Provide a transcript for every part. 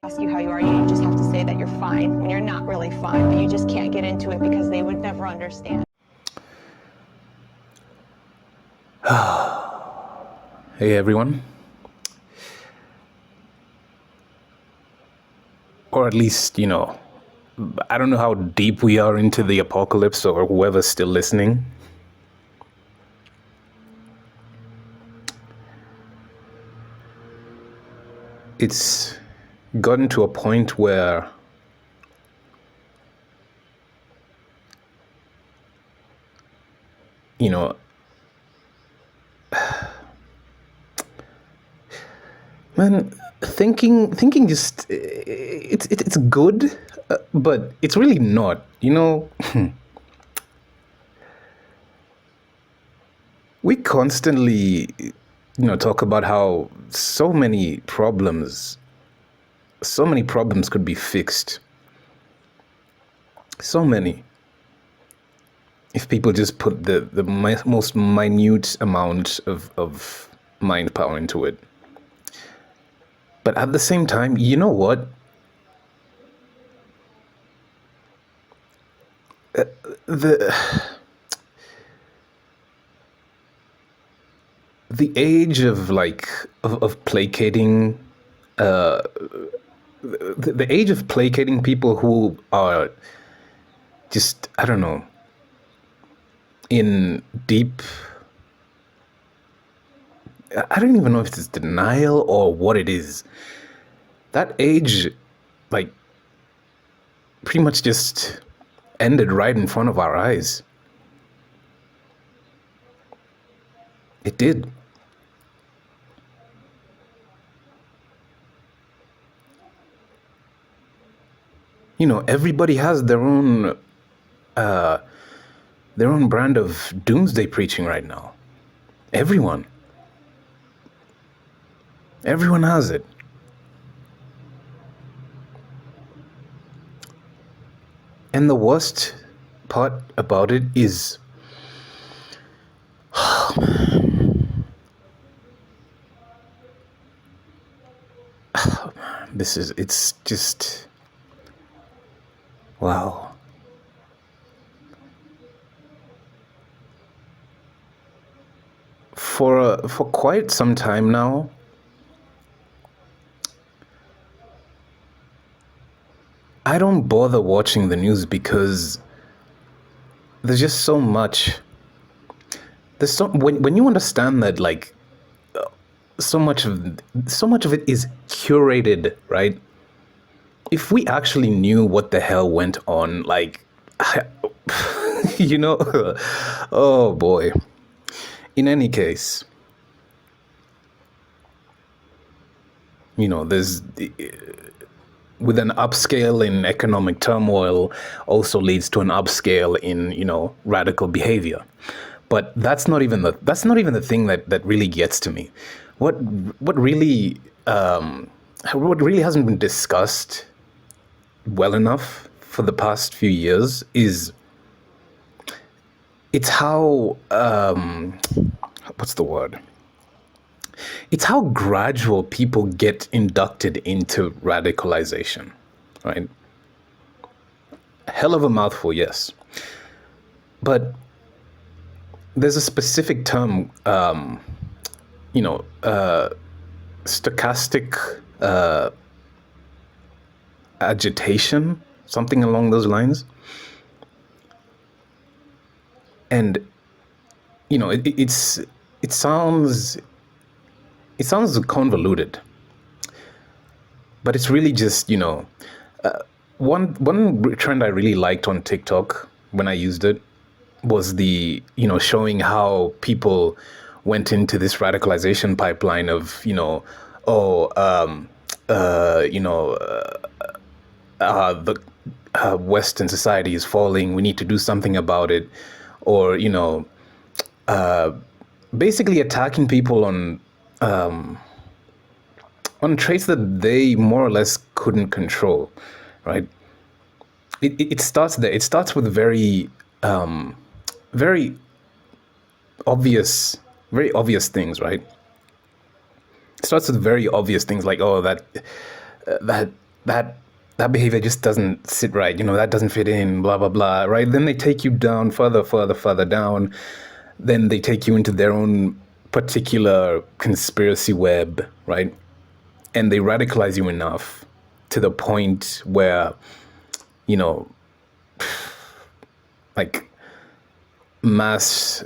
ask you how you are, you just have to say that you're fine when you're not really fine, but you just can't get into it because they would never understand. Hey everyone, or at least, I don't know how deep we are into the apocalypse or whoever's still listening. It's gotten to a point where you know, man, thinking just it's good, but it's really not. We constantly, talk about how so many problems could be fixed. So many. If people just put the most minute amount of mind power into it. But at the same time, you know what? The the age of placating, the age of placating people who are just, I don't know, in deep, I don't even know if it's denial or what it is. That age, like, pretty much just ended right in front of our eyes. It did. Everybody has their own brand of doomsday preaching right now. Everyone has it. And the worst part about it is, it's just, wow. For quite some time now, I don't bother watching the news because there's just so much. When you understand that, like, so much of it is curated, right? If we actually knew what the hell went on, like, oh boy. In any case, there's with an upscale in economic turmoil also leads to an upscale in, radical behavior. But that's not even the thing that really gets to me. What really hasn't been discussed well enough for the past few years is it's how what's the word? It's how gradual people get inducted into radicalization, right? Hell of a mouthful, yes. But there's a specific term, stochastic agitation, something along those lines. And, it sounds convoluted, but it's really just, one trend I really liked on TikTok when I used it was the, showing how people went into this radicalization pipeline of, the Western society is falling, we need to do something about it, or, basically attacking people on traits that they more or less couldn't control, right? It starts there. It starts with very obvious things, right? It starts with very obvious things like, oh, that that that behavior just doesn't sit right. That doesn't fit in, blah blah blah, right? Then they take you down further, further, further down. Then they take you into their own particular conspiracy web, right? And they radicalize you enough to the point where, you know, like mass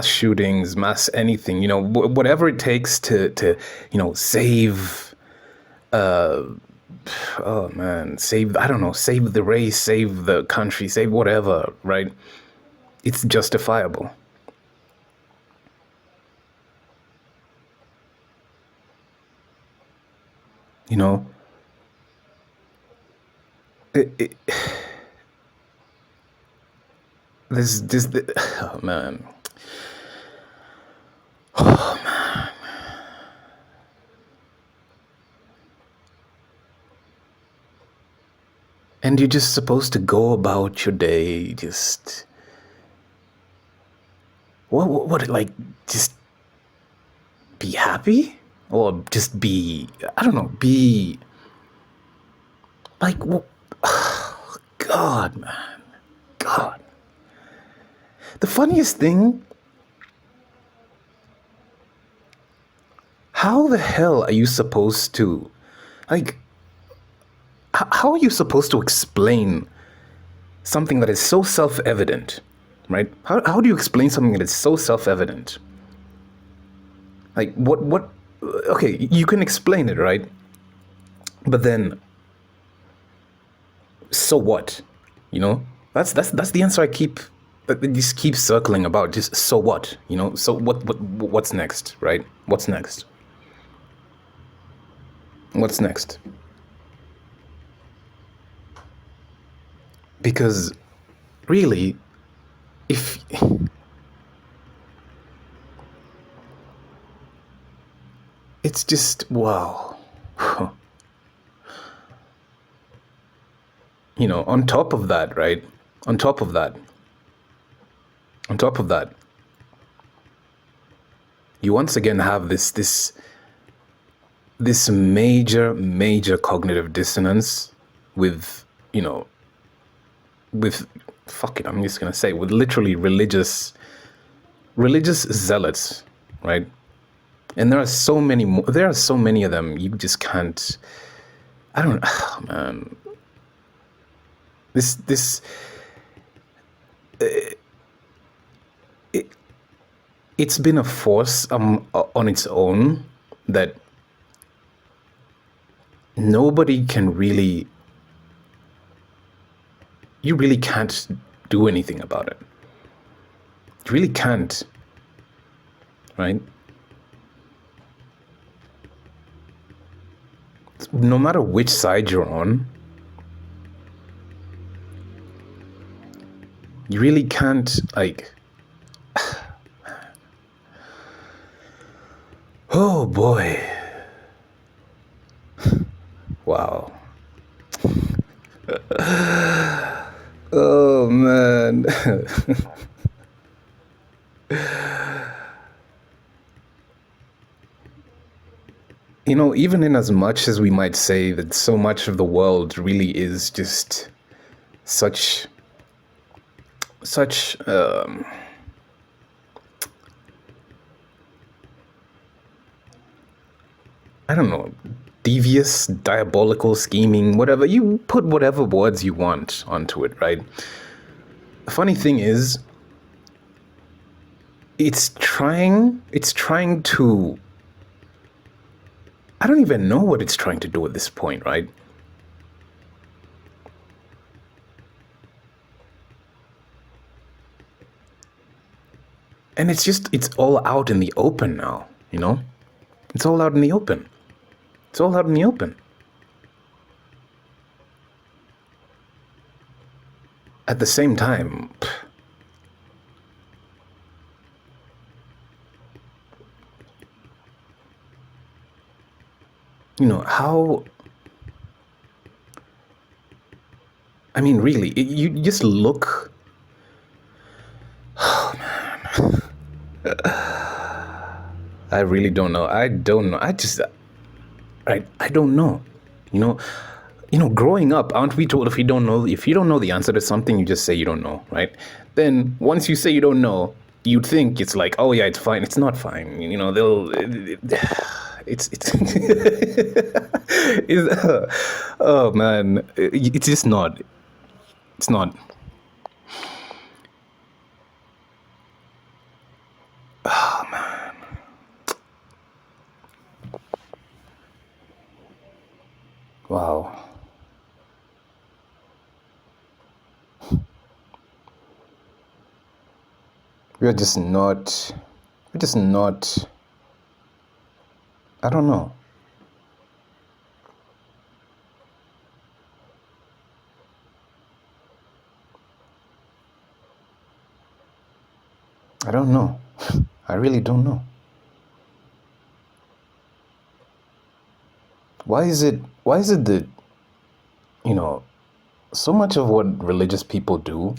shootings, mass anything, whatever it takes to save, oh man, save, I don't know, save the race, save the country, save whatever, right? It's justifiable. You know, it, it, this, oh man. And you're just supposed to go about your day, just what, like, just be happy, or just be, I don't know, be like, God, man, God. The funniest thing, how the hell are you supposed to, like, how are you supposed to explain something that is so self-evident, right? How do you explain something that is so self-evident? Like, what, okay, you can explain it, right? But then, so what? That's the answer I just keep circling about. Just, so what? So what's next, right? What's next? What's next? Because really, if it's just, wow. On top of that, right? On top of that, you once again have this major cognitive dissonance with, with, fuck it, I'm just gonna say, with literally religious zealots, right? And there are so many of them. You just can't. I don't. Oh, man. It's been a force on its own that nobody can really. You really can't do anything about it. You really can't, right? No matter which side you're on, you really can't, like, oh boy. Wow. Oh man. Even in as much as we might say that so much of the world really is just such I don't know, devious, diabolical, scheming, whatever, you put whatever words you want onto it, right? The funny thing is, it's trying to, I don't even know what it's trying to do at this point, right? And it's all out in the open now, It's all out in the open. It's all out in the open. At the same time, how, I mean, really, you just look, oh man. I really don't know. I don't know. I don't know. You know, growing up, aren't we told if you don't know the answer to something, you just say you don't know, right? Then once you say you don't know, you'd think it's like, oh yeah, it's fine. It's not fine. They'll. It's oh man, it's just not. It's not. Wow. We're just not. We're just not. I don't know. I don't know. I really don't know. Why is it? Why is it that you know so much of what religious people do,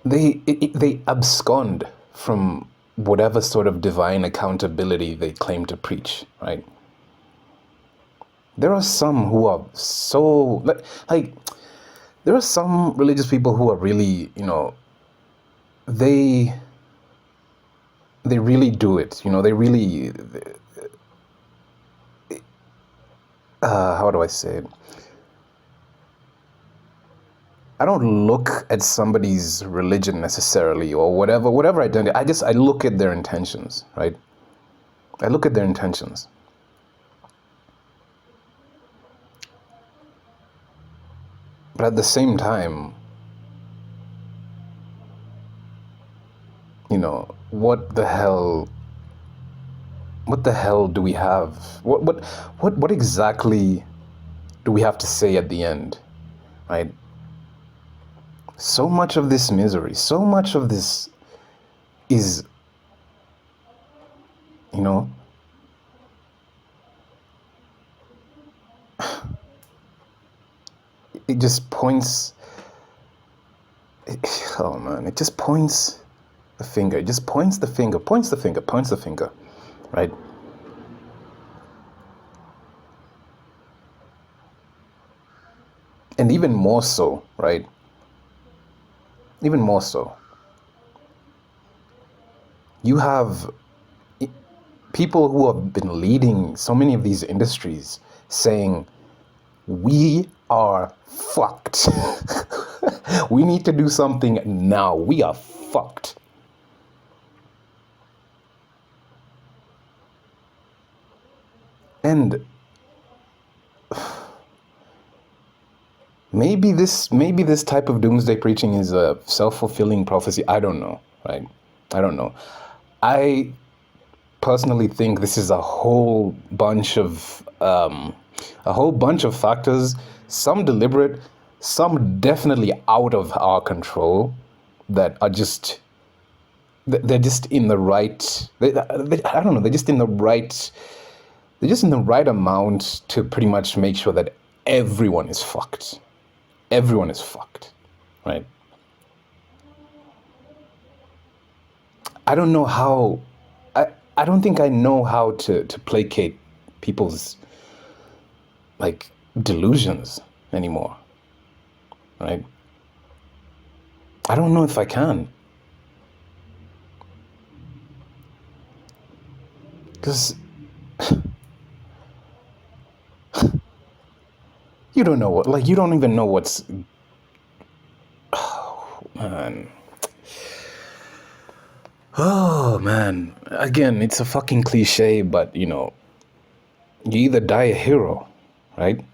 they abscond from whatever sort of divine accountability they claim to preach, right? There are some who are so like there are some religious people who are really, they they really do it. They really how do I say it? I don't look at somebody's religion necessarily or whatever identity. I look at their intentions, right? I look at their intentions. But at the same time, what the hell do we have? What exactly do we have to say at the end, right? So much of this misery, so much of this is, it just points, oh man, it just points the finger. It just points the finger, right? And even more so, right? Even more so. You have people who have been leading so many of these industries saying, we are fucked. We need to do something now. We are fucked. And maybe this type of doomsday preaching is a self-fulfilling prophecy. I don't know, right? I don't know. I personally think this is a whole bunch of factors, some deliberate, some definitely out of our control, that are just they're just in the right. I don't know. They're just in the right. They're just in the right amount to pretty much make sure that everyone is fucked. Everyone is fucked, right? I don't know how. I don't think I know how to placate people's delusions anymore, right? I don't know if I can. Because you don't know you don't even know what's, man. Oh man, again, it's a fucking cliche, but you either die a hero, right?